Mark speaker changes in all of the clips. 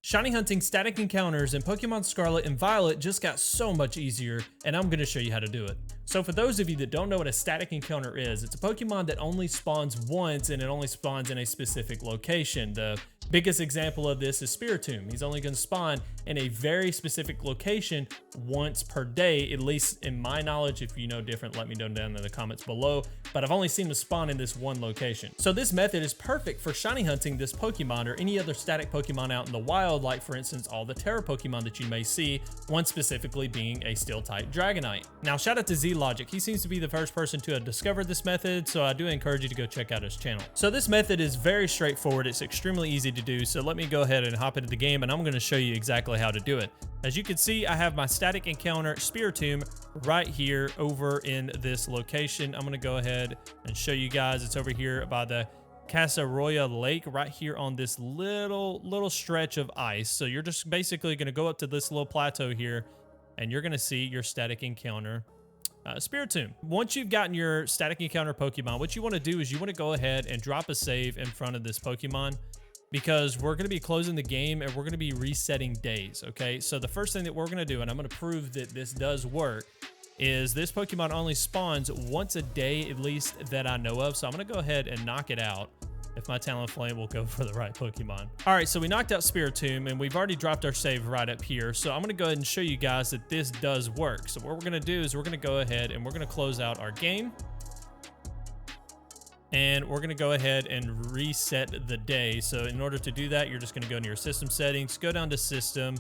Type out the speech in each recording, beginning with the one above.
Speaker 1: Shiny hunting static encounters in Pokemon Scarlet and Violet just got so much easier, and I'm going to show you how to do it. So for those of you that don't know what a static encounter is, it's a Pokemon that only spawns once and it only spawns in a specific location. The biggest example of this is Spiritomb. He's only going to spawn in a very specific location once per day, at least in my knowledge. If you know different, let me know down in the comments below, but I've only seen him spawn in this one location. So this method is perfect for shiny hunting this Pokemon or any other static Pokemon out in the wild, like for instance all the Terra Pokemon that you may see, one specifically being a Steel type Dragonite. Now shout out to Z-Logic, he seems to be the first person to have discovered this method, so I do encourage you to go check out his channel. So this method is very straightforward, it's extremely easy to do, so let me go ahead and hop into the game and I'm going to show you exactly how to do it. As you can see, I have my static encounter Spiritomb right here over in this location. I'm going to go ahead and show you guys. It's over here by the Casaroya Lake right here on this little stretch of ice. So you're just basically going to go up to this little plateau here and you're going to see your static encounter Spiritomb. Once you've gotten your static encounter Pokemon, what you want to do is you want to go ahead and drop a save in front of this Pokemon, because we're going to be closing the game and we're going to be resetting days. Okay, so the first thing that we're going to do, and I'm going to prove that this does work, is this Pokemon only spawns once a day, at least that I know of. So I'm going to go ahead and knock it out. If my Talonflame will go for the right Pokemon. All right, so we knocked out Spiritomb and we've already dropped our save right up here. So I'm going to go ahead and show you guys that this does work. So what we're going to do is we're going to go ahead and we're going to close out our game. And we're going to go ahead and reset the day. So in order to do that, you're just going to go into your system settings, go down to system.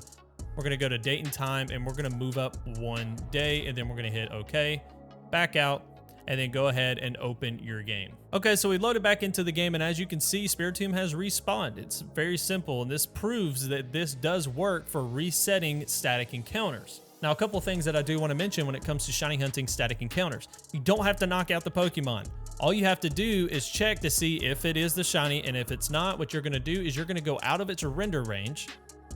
Speaker 1: We're going to go to date and time, and we're going to move up one day, and then we're going to hit OK, back out, and then go ahead and open your game. Okay, so we loaded back into the game, and as you can see, Spiritomb has respawned. It's very simple, and this proves that this does work for resetting static encounters. Now, a couple of things that I do want to mention when it comes to shiny hunting static encounters. You don't have to knock out the Pokemon. All you have to do is check to see if it is the shiny, and if it's not, what you're going to do is you're going to go out of its render range.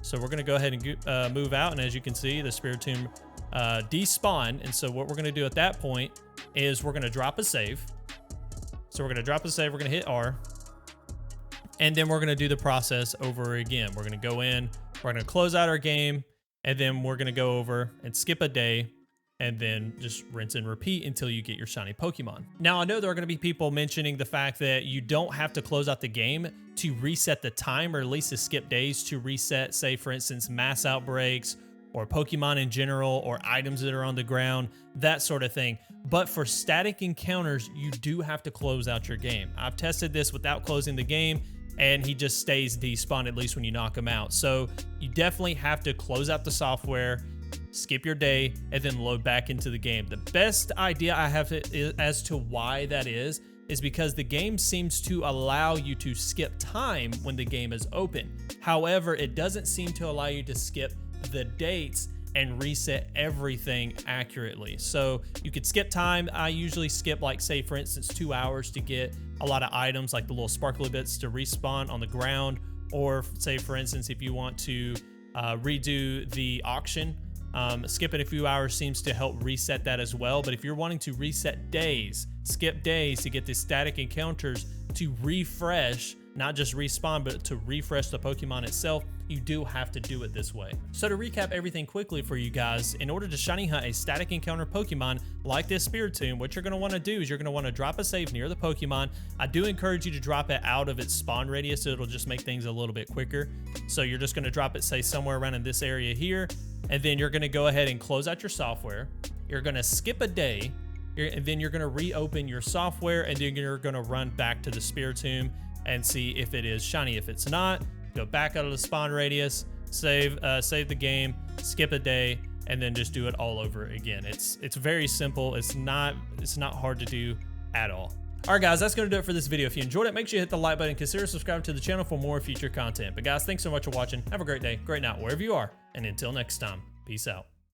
Speaker 1: So we're going to go ahead and move out, and as you can see, the Spiritomb despawned. And so what we're going to do at that point is we're going to drop a save. So we're going to drop a save, we're going to hit R, and then we're going to do the process over again. We're going to go in, we're going to close out our game, and then we're going to go over and skip a day, and then just rinse and repeat until you get your shiny Pokemon. Now, I know there are going to be people mentioning the fact that you don't have to close out the game to reset the time, or at least to skip days to reset, say, for instance, mass outbreaks, or Pokemon in general, or items that are on the ground, that sort of thing. But for static encounters, you do have to close out your game. I've tested this without closing the game, and he just stays despawned, at least when you knock him out. So you definitely have to close out the software, skip your day, and then load back into the game. The best idea I have as to why that is because the game seems to allow you to skip time when the game is open. However, it doesn't seem to allow you to skip the dates and reset everything accurately. So you could skip time. I usually skip, like, say for instance 2 hours to get a lot of items like the little sparkly bits to respawn on the ground, or say for instance if you want to redo the auction, skipping a few hours seems to help reset that as well. But if you're wanting to reset days, skip days to get the static encounters to refresh, not just respawn, but to refresh the Pokemon itself, you do have to do it this way. So to recap everything quickly for you guys, in order to shiny hunt a static encounter Pokemon like this Spiritomb, what you're going to want to do is you're going to want to drop a save near the Pokemon. I do encourage you to drop it out of its spawn radius, so it'll just make things a little bit quicker. So you're just going to drop it, say, somewhere around in this area here, and then you're going to go ahead and close out your software. You're going to skip a day, and then you're going to reopen your software, and then you're going to run back to the Spiritomb and see if it is shiny. If it's not, go back out of the spawn radius, save the game, skip a day, and then just do it all over again. It's very simple. It's not hard to do at all. All right, guys, that's going to do it for this video. If you enjoyed it, make sure you hit the like button. Consider subscribing to the channel for more future content. But guys, thanks so much for watching. Have a great day, great night, wherever you are. And until next time, peace out.